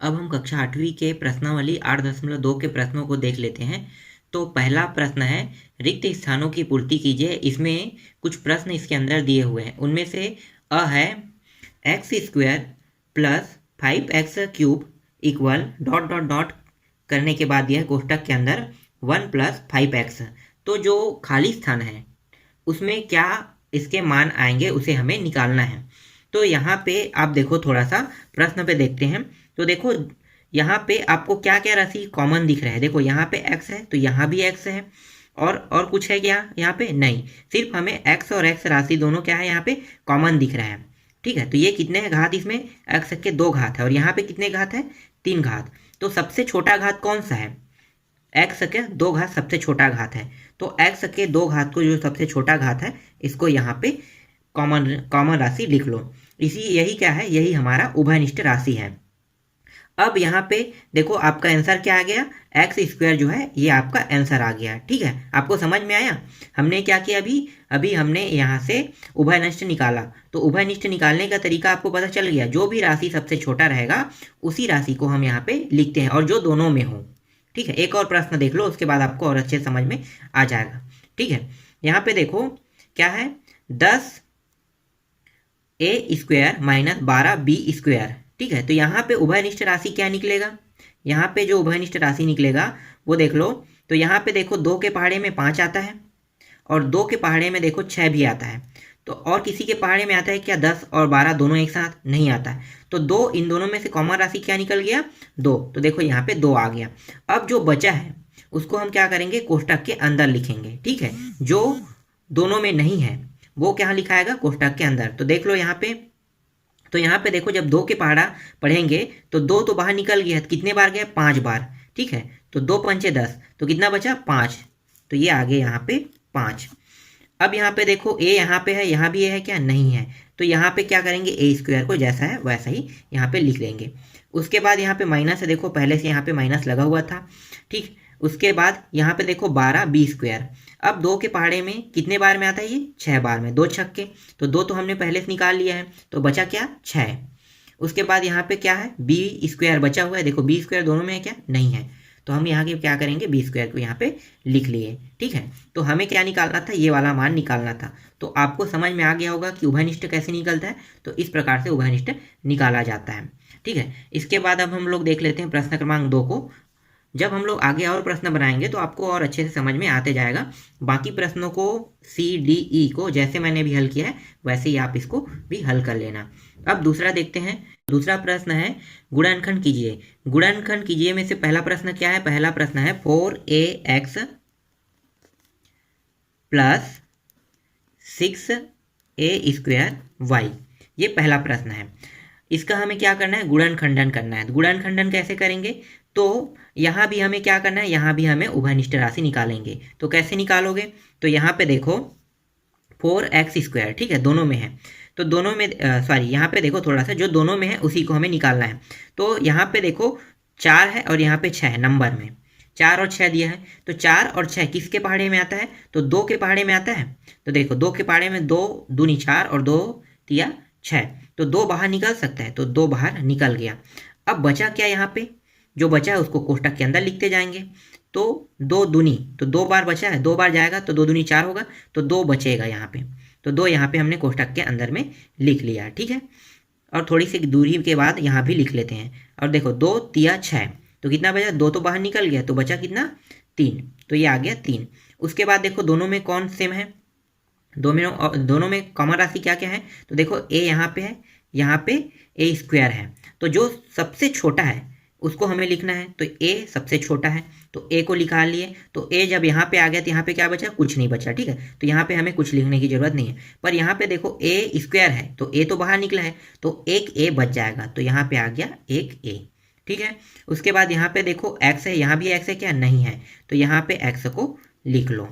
अब हम कक्षा 8वीं के प्रश्नावली 8.2 के प्रश्नों को देख लेते हैं। तो पहला प्रश्न है, रिक्त स्थानों की पूर्ति कीजिए। इसमें कुछ प्रश्न इसके अंदर दिए हुए हैं। उनमें से अ है x² plus 5x³ equal dot dot dot करने के बाद यह कोष्टक के अंदर 1 प्लस 5x। तो जो खाली स्थान है उसमें क्या इसके मान आएंगे उसे हमें निकालना है। तो यहाँ पे आप देखो, थोड़ा सा प्रश्न पे देखते हैं। तो देखो यहाँ पे आपको क्या क्या राशि कॉमन दिख रहा है। देखो यहाँ पे x है तो यहाँ भी x है, और कुछ है क्या यहाँ पे? नहीं, सिर्फ हमें x और x राशि दोनों क्या है यहाँ पे कॉमन दिख रहा है। ठीक है, तो ये कितने घात, इसमें x के 2 घात है और यहाँ पे कितने घात है? 3 घात। तो सबसे छोटा घात कौन सा है? x के 2 घात सबसे छोटा घात है। तो x के 2 घात को जो सबसे छोटा घात है इसको यहाँ पे कॉमन राशि लिख लो। यही क्या है? यही हमारा उभयनिष्ठ राशि है। अब यहाँ पे देखो आपका आंसर क्या आ गया? x² जो है ये आपका आंसर आ गया। ठीक है, आपको समझ में आया? हमने क्या किया अभी हमने यहाँ से उभयनिष्ठ निकाला। तो उभयनिष्ठ निकालने का तरीका आपको पता चल गया। जो भी राशि सबसे छोटा रहेगा उसी राशि को हम यहाँ पे लिखते हैं, और जो दोनों में हो। ठीक है, एक और प्रश्न देख लो, उसके बाद आपको और अच्छे समझ में आ जाएगा। ठीक है, यहाँ पे देखो क्या है, 10a² माइनस 12b²। ठीक है, तो यहाँ पे उभयनिष्ठ राशि क्या निकलेगा? यहाँ पे जो उभयनिष्ठ राशि निकलेगा वो देख लो। तो यहाँ पे देखो 2 के पहाड़े में 5 आता है, और 2 के पहाड़े में देखो 6 भी आता है। तो और किसी के पहाड़े में आता है क्या? 10 और 12 दोनों एक साथ नहीं आता है। तो 2, इन दोनों में से कॉमन राशि क्या निकल गया? 2। तो देखो यहाँ पे 2 आ गया। अब जो बचा है उसको हम क्या करेंगे? कोष्टक के अंदर लिखेंगे। ठीक है, जो दोनों में नहीं है वो क्या लिखाएगा? कोष्टक के अंदर। तो देख लो यहाँ पे, तो यहाँ पे देखो जब 2 के पहाड़ा पढ़ेंगे तो 2 तो बाहर निकल गया, कितने बार गया? 5 बार। ठीक है, तो 2 पंचे 10, तो कितना बचा? 5। तो ये आ गए यहाँ पे 5। अब यहाँ पे देखो a यहाँ पे है, यहाँ भी a है क्या? नहीं है। तो यहाँ पे क्या करेंगे? a² को जैसा है वैसा ही यहाँ पे लिख लेंगे। उसके बाद यहाँ पे माइनस है, देखो पहले से यहाँ पे माइनस लगा हुआ था। ठीक, उसके बाद यहाँ पे देखो 12b²। अब 2 के पहाड़े में कितने बार में आता है? ये 6 बार में। 2 छक्के, तो 2 तो हमने पहले से निकाल लिया है, तो बचा क्या? 6। उसके बाद यहाँ पे क्या है? b² बचा हुआ है। देखो b² दोनों में है क्या? नहीं है। तो हम यहाँ के क्या करेंगे? b² को यहाँ पे लिख लिए। ठीक है, तो हमें क्या निकालना था? ये वाला मान निकालना था। तो आपको समझ में आ गया होगा कि उभयनिष्ठ कैसे निकलता है। तो इस प्रकार से उभयनिष्ठ निकाला जाता है। ठीक है, इसके बाद अब हम लोग देख लेते हैं प्रश्न क्रमांक 2 को। जब हम लोग आगे और प्रश्न बनाएंगे तो आपको और अच्छे से समझ में आते जाएगा। बाकी प्रश्नों को C, D, E को जैसे मैंने भी हल किया है वैसे ही आप इसको भी हल कर लेना। अब दूसरा देखते हैं। दूसरा प्रश्न है, गुणनखंड कीजिए। गुणनखंड कीजिए में से पहला प्रश्न क्या है? पहला प्रश्न है 4ax प्लस 6a² ये पहला प्रश्न है। इसका हमें क्या करना है? गुणनखंडन करना है। गुणनखंडन कैसे करेंगे? तो यहाँ भी हमें क्या करना है? यहाँ भी हमें उभयनिष्ठ राशि निकालेंगे। तो कैसे निकालोगे? तो यहाँ पे देखो 4x², ठीक है, दोनों में है। तो दोनों में यहाँ पे देखो थोड़ा सा, जो दोनों में है उसी को हमें निकालना है। तो यहाँ पे देखो 4 है और यहाँ पे 6 है, नंबर में 4 और 6 दिया है। तो 4 और 6 किसके पहाड़े में आता है? तो 2 के पहाड़े में आता है। तो देखो 2 के पहाड़े में 2 दूनी 4 और 2 तिया 6, तो 2 बाहर निकल सकता है, तो 2 बाहर निकल गया। अब बचा क्या? यहाँ पे जो बचा है उसको कोष्टक के अंदर लिखते जाएंगे। तो 2 दूनी, तो 2 बार बचा है, 2 बार जाएगा तो 2 दूनी 4 होगा, तो 2 बचेगा यहाँ पे। तो 2 यहाँ पे हमने कोष्टक के अंदर में लिख लिया। ठीक है, और थोड़ी सी दूरी के बाद यहाँ भी लिख लेते हैं। और देखो 2 तिया 6, तो कितना बचा? 2 तो बाहर निकल गया, तो बचा कितना? 3। तो ये आ गया 3। उसके बाद देखो दोनों में कौन सेम है? दोनों में कॉमन राशि क्या क्या है? तो देखो a यहाँ पे है, यहाँ पे a² है। तो जो सबसे छोटा है उसको हमें लिखना है। तो a सबसे छोटा है, तो a को लिखा लिए। तो a जब यहाँ पे आ गया तो यहाँ पे क्या बचा? कुछ नहीं बचा। ठीक है, तो यहाँ पे हमें कुछ लिखने की जरूरत नहीं है। पर यहाँ पे देखो a² है, तो a तो बाहर निकला है, तो एक a बच जाएगा। तो यहाँ पे आ गया एक a। ठीक है, उसके बाद यहाँ पे देखो x है, यहाँ भी x है क्या? नहीं है, तो यहाँ पे x को लिख लो।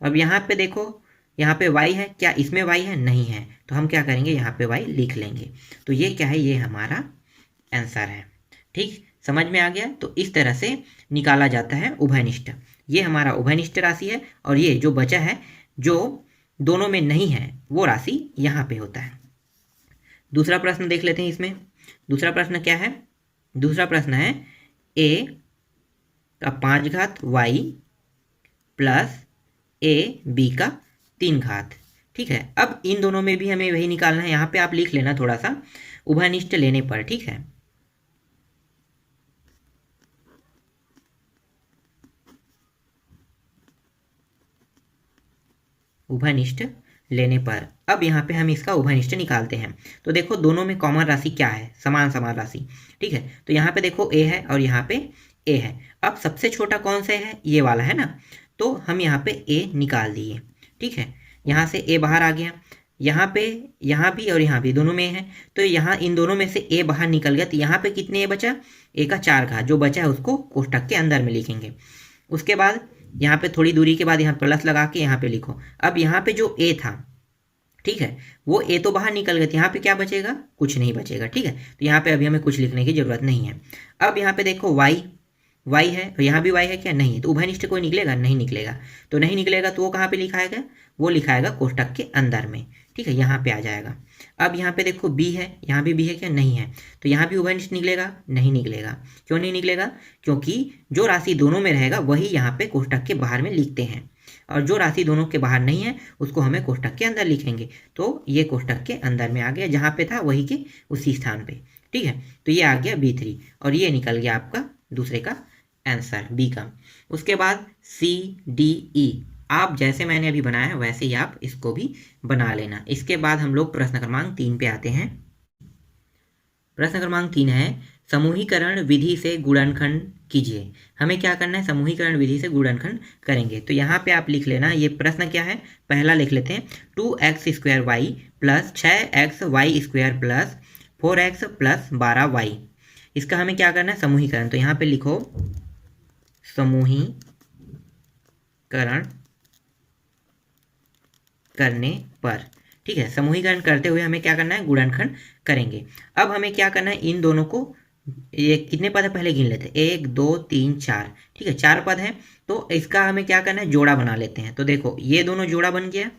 अब यहाँ पे देखो, यहाँ पे y है क्या? इसमें y है? नहीं है, तो हम क्या करेंगे? यहाँ पे y लिख लेंगे। तो ये क्या है? ये हमारा आंसर है। ठीक, समझ में आ गया? तो इस तरह से निकाला जाता है उभयनिष्ठ। ये हमारा उभयनिष्ठ राशि है, और ये जो बचा है जो दोनों में नहीं है वो राशि यहाँ पे होता है। दूसरा प्रश्न देख लेते हैं। इसमें दूसरा प्रश्न क्या है? दूसरा प्रश्न है a का 5 घात y प्लस a b का 3 घात। ठीक है, अब इन दोनों में भी हमें वही निकालना है। यहाँ पे आप लिख लेना थोड़ा सा उभयनिष्ठ लेने पर। ठीक है, उभयनिष्ठ लेने पर अब यहाँ पे हम इसका उभयनिष्ठ निकालते हैं। तो देखो दोनों में कॉमन राशि क्या है, समान समान राशि। ठीक है, तो यहाँ पे देखो a है और यहाँ पे a है। अब सबसे छोटा कौन सा है, ये वाला है ना, तो हम यहाँ पे a निकाल दिए। ठीक है, यहाँ से a बाहर आ गया, यहाँ पे यहाँ भी और यहाँ भी दोनों में है, तो यहाँ इन दोनों में से a बाहर निकल गया, तो यहाँ पे कितने a बचा, a का 4 घात। जो बचा है उसको कोष्टक के अंदर में लिखेंगे। उसके बाद यहाँ पे थोड़ी दूरी के बाद यहाँ प्लस लगा के यहाँ पे लिखो। अब यहाँ पे जो a था, ठीक है, वो a तो बाहर निकल गया, तो यहाँ पे क्या बचेगा, कुछ नहीं बचेगा। ठीक है, तो यहाँ पे अभी हमें कुछ लिखने की जरूरत नहीं है। अब यहाँ पे देखो y है और यहाँ भी y है क्या, नहीं है, तो उभयनिष्ठ कोई निकलेगा, नहीं निकलेगा। तो नहीं निकलेगा तो वो कहाँ पे लिखाएगा, वो लिखाएगा कोष्टक के अंदर में। ठीक है, यहाँ पे आ जाएगा। अब यहाँ पे देखो b है, यहाँ भी b है क्या, नहीं है, तो यहाँ भी उभयनिष्ठ निकलेगा, नहीं निकलेगा। क्यों नहीं निकलेगा, क्योंकि जो राशि दोनों में रहेगा वही यहाँ पे कोष्टक के बाहर में लिखते हैं, और जो राशि दोनों के बाहर नहीं है उसको हमें कोष्टक के अंदर लिखेंगे। तो ये कोष्टक के अंदर में आ गया, जहाँ पे था वही के उसी स्थान पे। ठीक है, तो ये आ गया B3 और ये निकल गया आपका दूसरे का आंसर B का। उसके बाद CDE आप जैसे मैंने अभी बनाया है वैसे ही आप इसको भी बना लेना। इसके बाद हम लोग प्रश्न क्रमांक 3 पे आते हैं। प्रश्न क्रमांक 3 है समूहीकरण विधि से गुणनखंड कीजिए। हमें क्या करना है, समूहीकरण विधि से गुणनखंड करेंगे। तो यहाँ पे आप लिख लेना, ये प्रश्न क्या है, पहला लिख लेते हैं 2x² y plus 6xy square plus 4x plus 12y। इसका हमें क्या करना है, समूहीकरण। तो यहाँ पे लिखो समूहीकरण करने पर। ठीक है, समूहीकरण करते हुए हमें क्या करना है, गुणनखंड करेंगे। अब हमें क्या करना है, इन दोनों को, ये कितने पद है पहले गिन लेते हैं, 1 2 3 4। ठीक है, 4 पद है, तो इसका हमें क्या करना है, जोड़ा बना लेते हैं। तो देखो ये दोनों जोड़ा बन गया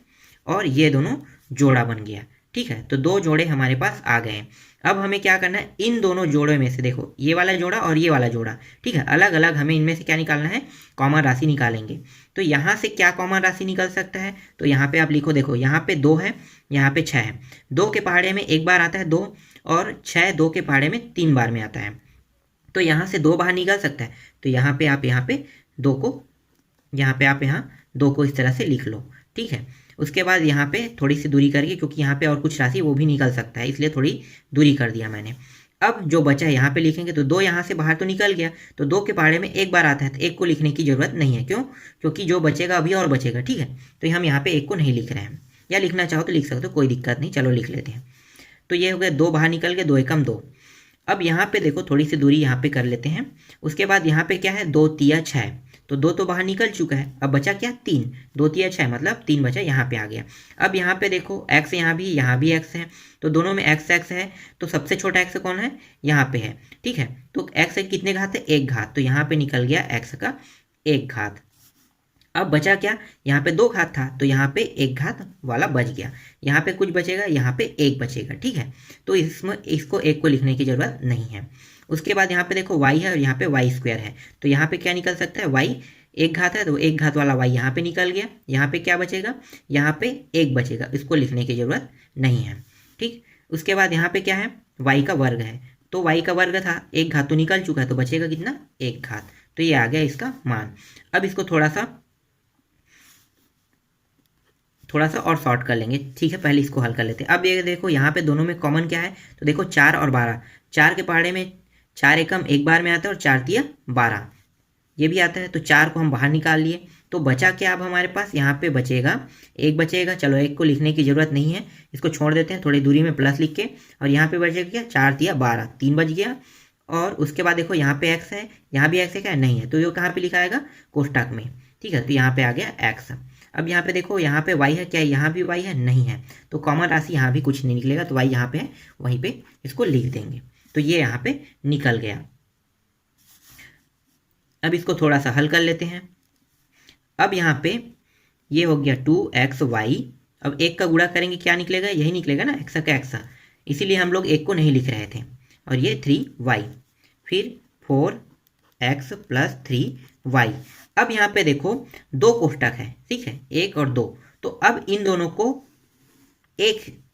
और ये दोनों जोड़ा बन गया। ठीक है, तो 2 जोड़े हमारे पास आ गए। अब हमें क्या करना है, इन दोनों जोड़ों में से देखो ये वाला जोड़ा और ये वाला जोड़ा, ठीक है, अलग अलग हमें इनमें से क्या निकालना है, कॉमन राशि निकालेंगे। तो यहाँ से क्या कॉमन राशि निकल सकता है, तो यहाँ पे आप लिखो, देखो यहाँ पे 2 है, यहाँ पे 6 है। 2 के पहाड़े में एक बार आता है 2 और 6 2 के पहाड़े में 3 बार में आता है, तो यहाँ से 2 बाहर निकल सकता है। तो यहाँ पे आप यहाँ पे 2 को, यहाँ पे आप यहाँ 2 को इस तरह से लिख लो। ठीक है, उसके बाद यहाँ पे थोड़ी सी दूरी करके, क्योंकि यहाँ पे और कुछ राशि वो भी निकल सकता है, इसलिए थोड़ी दूरी कर दिया मैंने। अब जो बचा है यहाँ पे लिखेंगे, तो 2 यहाँ से बाहर तो निकल गया, तो 2 के पहाड़े में एक बार आता है, तो 1 को लिखने की जरूरत नहीं है। क्यों, क्योंकि जो बचेगा अभी और बचेगा। ठीक है, तो हम यहाँ पे 1 को नहीं लिख रहे हैं, या लिखना चाहो तो लिख सकते हो, कोई दिक्कत नहीं, चलो लिख लेते हैं। तो ये हो गया, 2 बाहर निकल गए, 2 एकम 2। अब यहाँ पे देखो थोड़ी सी दूरी यहाँ पे कर लेते हैं। उसके बाद यहाँ पे क्या है, 2 तिया 6, तो 2 तो बाहर निकल चुका है, अब बचा क्या, 3। 2 तिया 6 मतलब 3 बचा, यहाँ पे आ गया। अब यहाँ पे देखो x यहाँ भी x है, तो दोनों में x है, तो सबसे छोटा x कौन है, यहाँ पे है। ठीक है, तो x कितने घात है, 1 घात, तो यहाँ पे निकल गया x का 1 घात। अब बचा क्या, यहाँ पे 2 घात था, तो यहाँ पे 1 घात वाला बच गया। यहाँ पे कुछ बचेगा, यहाँ पे 1 बचेगा। ठीक है, तो इसमें इसको 1 को लिखने की जरूरत नहीं है। उसके बाद यहाँ पे देखो y है और यहाँ पे y स्क्वायर है, तो यहाँ पे क्या निकल सकता है, y 1 घात है, तो 1 घात वाला y यहाँ पे निकल गया। यहाँ पे क्या बचेगा, यहाँ पे 1 बचेगा, इसको लिखने की जरूरत नहीं है। ठीक, उसके बाद यहाँ पे क्या है, y का वर्ग है, तो y का वर्ग था, 1 घात तो निकल चुका है, तो बचेगा कितना, 1 घात। तो ये आ गया इसका मान। अब इसको थोड़ा सा और शॉर्ट कर लेंगे। ठीक है, पहले इसको हल कर लेते हैं। अब ये देखो यहाँ पे दोनों में कॉमन क्या है, तो देखो 4 और 12, 4 के पहाड़े में 4 एकम एक बार में आता है और 4 तिया 12 ये भी आता है, तो 4 को हम बाहर निकाल लिए। तो बचा क्या, अब हमारे पास यहाँ पे बचेगा 1 बचेगा। चलो 1 को लिखने की जरूरत नहीं है, इसको छोड़ देते हैं, थोड़ी दूरी में प्लस लिख के, और यहाँ पे बचेगा क्या, 4 तिया 12, 3 बच गया। और उसके बाद देखो यहाँ पे x है, यहाँ भी x है क्या, नहीं है, तो ये कहाँ पे लिखाएगा, कोष्टक में। ठीक है, तो यहाँ पे आ गया x। अब यहाँ पे देखो यहाँ पे y है क्या, यहाँ भी y है, नहीं है, तो कॉमन राशि यहाँ भी कुछ नहीं निकलेगा, तो y यहाँ पे है, वहीं पे इसको लिख देंगे। तो ये यहाँ पे निकल गया। अब इसको थोड़ा सा हल कर लेते हैं। अब यहाँ पे ये हो गया 2xy, अब 1 का गुणा करेंगे क्या निकलेगा, यही निकलेगा ना, x का x, इसीलिए हम लोग 1 को नहीं लिख रहे थे। और ये 3y, फिर 4x+3y। अब यहाँ पे देखो दो कोष्टक है, ठीक है, 1 और 2। तो अब इन दोनों को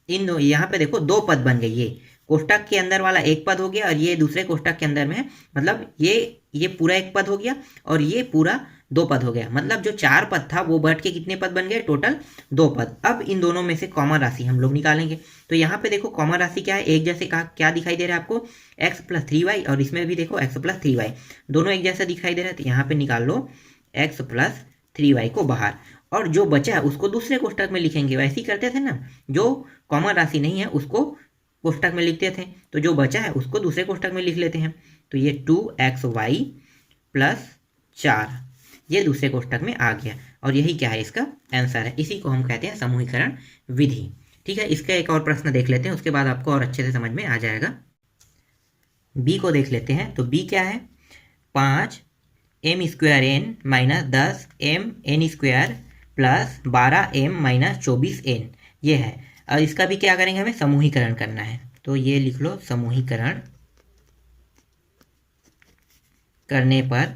यहाँ पे देखो दो पद बन गए। ये कोष्टक के अंदर वाला एक पद हो गया और ये दूसरे कोष्टक के अंदर में है, मतलब ये पूरा एक पद हो गया और ये पूरा दो पद हो गया। मतलब जो 4 पद था वो बढ़ के कितने पद बन गए, टोटल 2 पद। अब इन दोनों में से कॉमन राशि हम लोग निकालेंगे। तो यहाँ पे देखो कॉमन राशि क्या है, एक जैसे कहा क्या दिखाई दे रहा है आपको, x+3y, और इसमें भी देखो x+3y, दोनों एक जैसा दिखाई दे रहा है। तो यहाँ पे निकाल लो x+3y को बाहर, और जो बचा है उसको दूसरे कोष्टक में लिखेंगे। वैसे ही करते थे ना, जो कॉमन राशि नहीं है उसको कोष्टक में लिखते थे, तो जो बचा है उसको दूसरे कोष्टक में लिख लेते हैं। तो ये 2xy+4 ये दूसरे कोष्टक में आ गया, और यही क्या है, इसका आंसर है। इसी को हम कहते हैं समूहीकरण विधि। ठीक है, इसका एक और प्रश्न देख लेते हैं, उसके बाद आपको और अच्छे से समझ में आ जाएगा। बी को देख लेते हैं। तो बी क्या है, 5m² n - 10m n² + 12m - 24n ये है। और इसका भी क्या करेंगे, हमें समूहीकरण करना है। तो ये लिख लो, समूहीकरण करने पर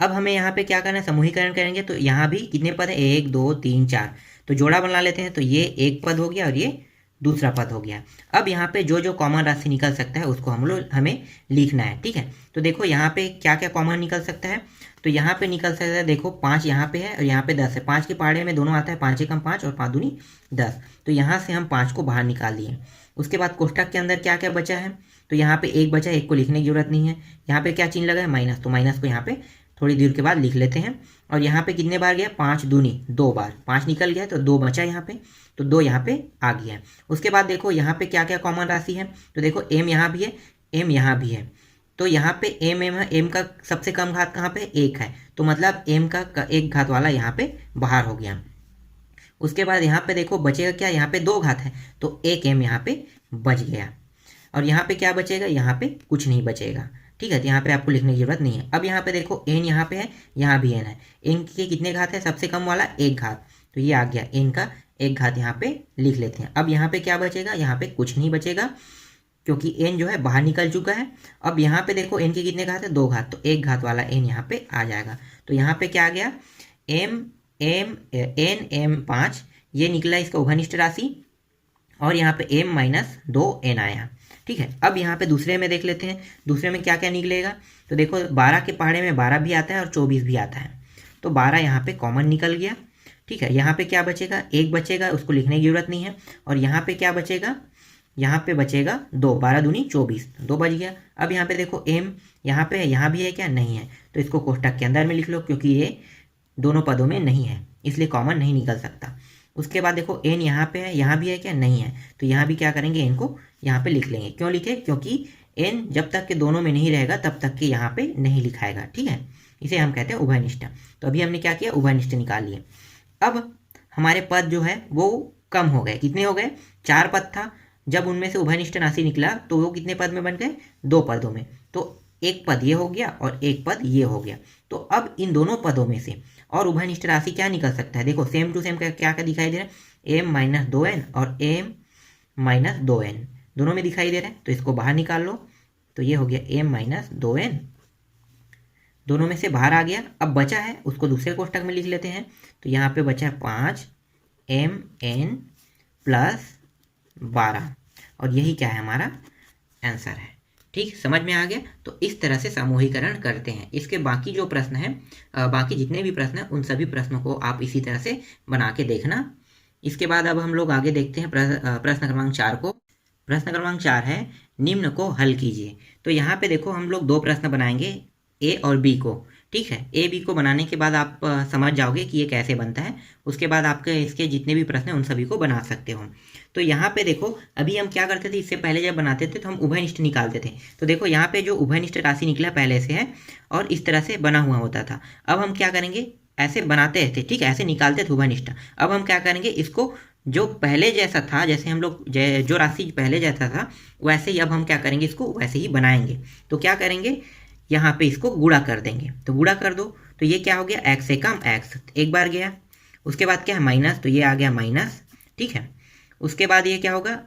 अब हमें यहाँ पे क्या करना है, समूहीकरण करेंगे तो यहाँ भी कितने पद है, 1 2 3 4, तो जोड़ा बना लेते हैं। तो ये एक पद हो गया और ये दूसरा पद हो गया। अब यहाँ पे जो जो कॉमन राशि निकल सकता है उसको हमें लिखना है। ठीक है, तो देखो यहाँ पे क्या क्या कॉमन निकल सकता है। तो यहाँ पे निकल सकता है, देखो 5 यहाँ पे है और यहाँ पे 10 है। 5 के पहाड़े में दोनों आता है, 5 एकम 5 और 5 दूनी 10। तो यहाँ से हम 5 को बाहर निकाल दिए। उसके बाद कोष्टक के अंदर क्या क्या बचा है, तो यहाँ पे एक बचा है, एक को लिखने की जरूरत नहीं है। यहाँ पे क्या चिन्ह लगा है, माइनस, तो माइनस को यहाँ पे थोड़ी देर के बाद लिख लेते हैं। और यहाँ पे कितने बार गया, 5 दूनी 2 बार, 5 निकल गया तो 2 बचा यहाँ पे, तो 2 यहाँ पे आ गया है। उसके बाद देखो यहाँ पे क्या क्या कॉमन राशि है। तो देखो m यहाँ भी है, m यहाँ भी है। तो यहाँ पे m का सबसे कम घात कहाँ पे, 1 है। तो मतलब m का एक घात वाला यहाँ पे बाहर हो गया। उसके बाद यहाँ पे देखो बचेगा क्या, यहाँ पे 2 घात है तो एक m यहाँ पे बच गया। और यहाँ पे क्या बचेगा, यहाँ पे कुछ नहीं बचेगा। ठीक है, तो यहाँ पे आपको लिखने की जरूरत नहीं है। अब यहाँ पे देखो n यहाँ पे है, यहाँ भी n है। n के कितने घात है, सबसे कम वाला 1 घात, तो ये आ गया, n का 1 घात यहाँ पे लिख लेते हैं। अब यहाँ पे क्या बचेगा, यहाँ पे कुछ नहीं बचेगा क्योंकि n जो है बाहर निकल चुका है। अब यहाँ पे देखो n के कितने घात है, 2 घात, तो 1 घात वाला n यहाँ पे आ जाएगा। तो यहाँ पे क्या आ गया, n m5 ये निकला इसका उभयनिष्ठ राशि, और यहाँ पे m-2n आया। ठीक है, अब यहाँ पे दूसरे में देख लेते हैं, दूसरे में क्या क्या निकलेगा। तो देखो 12 के पहाड़े में 12 भी आता है और 24 भी आता है, तो 12 यहाँ पे कॉमन निकल गया। ठीक है, यहाँ पे क्या बचेगा, 1 बचेगा, उसको लिखने की जरूरत नहीं है। और यहाँ पे क्या बचेगा, यहाँ पे बचेगा 2, 12 दूनी 24, 2 बच गया। अब यहाँ पे देखो m यहाँ पे है, यहाँ भी है क्या, नहीं है, तो इसको कोष्टक के अंदर में लिख लो, क्योंकि ये दोनों पदों में नहीं है इसलिए कॉमन नहीं निकल सकता। उसके बाद देखो n यहाँ पे है, यहाँ भी है क्या, नहीं है, तो यहाँ भी क्या करेंगे, n को यहाँ पे लिख लेंगे। क्यों लिखे, क्योंकि n जब तक के दोनों में नहीं रहेगा तब तक के यहाँ पे नहीं लिखाएगा। ठीक है, इसे हम कहते हैं उभयनिष्ठ। तो अभी हमने क्या किया, उभयनिष्ठ निकाल लिए। अब हमारे पद जो है वो कम हो गए, कितने हो गए, 4 पद था। जब उनमें से उभयनिष्ठ राशि निकला तो वो कितने पद में बन गए, 2 पदों में। तो एक पद ये हो गया और एक पद ये हो गया। तो अब इन दोनों पदों में से और उभयनिष्ठ राशि क्या निकल सकता है, देखो सेम टू सेम क्या क्या दिखाई दे रहा है, m-2n और m-2n दोनों में दिखाई दे रहा है। तो इसको बाहर निकाल लो, तो ये हो गया m-2n, दोनों में से बाहर आ गया। अब बचा है उसको दूसरे कोष्टक में लिख लेते हैं। तो यहाँ पे बचा है 5mn+12, और यही क्या है, हमारा आंसर है। ठीक, समझ में आ गया। तो इस तरह से समूहीकरण करते हैं। इसके बाकी जो प्रश्न हैं, बाकी जितने भी प्रश्न हैं, उन सभी प्रश्नों को आप इसी तरह से बना के देखना। इसके बाद अब हम लोग आगे देखते हैं प्रश्न क्रमांक 4 को। प्रश्न क्रमांक 4 है, निम्न को हल कीजिए। तो यहाँ पे देखो हम लोग 2 प्रश्न बनाएंगे, ए और बी को। ठीक है, ए बी को बनाने के बाद आप समझ जाओगे कि ये कैसे बनता है। उसके बाद आपके इसके जितने भी प्रश्न हैं उन सभी को बना सकते हो। तो यहाँ पे देखो, अभी हम क्या करते थे, इससे पहले जब बनाते थे तो हम उभयनिष्ठ निकालते थे। तो देखो यहाँ पे जो उभयनिष्ठ राशि निकला पहले से है और इस तरह से बना हुआ होता था। अब हम क्या करेंगे, ऐसे बनाते थे, ठीक है, ऐसे निकालते थे उभयनिष्ठ। अब हम क्या करेंगे, इसको जो पहले जैसा था, जैसे हम लोग जो राशि पहले जैसा था वैसे ही अब हम क्या करेंगे, इसको वैसे ही बनाएंगे। तो क्या करेंगे, यहाँ पे इसको गुणा कर देंगे। तो गुणा कर दो, तो ये क्या हो गया, x से कम x, एक बार गया। उसके बाद क्या है, माइनस, तो ये आ गया माइनस। ठीक है, उसके बाद ये क्या होगा,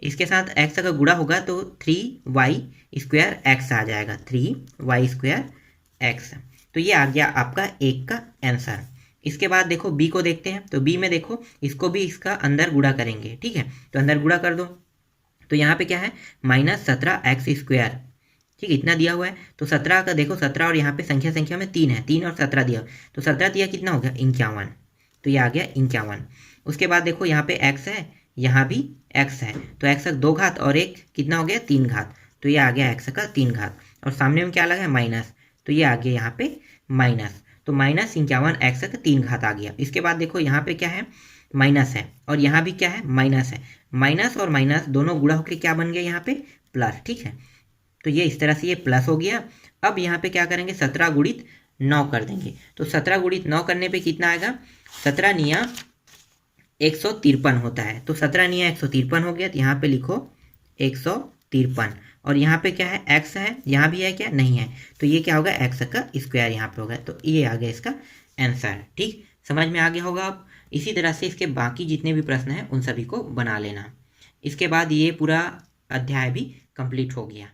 इसके साथ x अगर गुणा होगा तो 3y² x आ जाएगा, 3y² x। तो ये आ गया आपका एक का आंसर। इसके बाद देखो b को देखते हैं। तो b में देखो इसको भी इसका अंदर गुणा करेंगे, ठीक है। तो अंदर गुणा कर दो। तो यहाँ पे क्या है -17x², ठीक, इतना दिया हुआ है। तो 17 का देखो 17 और यहाँ पे संख्या में 3 है, 3 और 17 दिया, तो 17 दिया कितना हो गया 51। तो ये आ गया 51। उसके बाद देखो यहाँ पे x है, यहाँ भी x है, तो x का 2 घात और एक कितना हो गया 3 घात, तो ये आ गया x का 3 घात। और सामने में क्या लगा है माइनस, तो ये आ गया यहाँ पे माइनस, तो -51 x का 3 घात आ गया। इसके बाद देखो यहाँ पे क्या है माइनस है, और यहाँ भी क्या है माइनस है। माइनस और माइनस दोनों गुणा होकर क्या बन गया यहाँ पे प्लस, ठीक है। तो ये इस तरह से ये प्लस हो गया। अब यहाँ पे क्या करेंगे 17 गुणित 9 कर देंगे। तो 17 गुणित 9 करने पे कितना आएगा, 17 निया 153 होता है। तो 17 निया 153 हो गया। तो यहाँ पे लिखो 153, और यहाँ पे क्या है x है, यहाँ भी है क्या, नहीं है, तो ये क्या होगा x का स्क्वायर यहाँ पे होगा। तो ये आ गया इसका आंसर, ठीक, समझ में आ गया होगा। अब इसी तरह से इसके बाकी जितने भी प्रश्न हैं उन सभी को बना लेना। इसके बाद ये पूरा अध्याय भी कंप्लीट हो गया।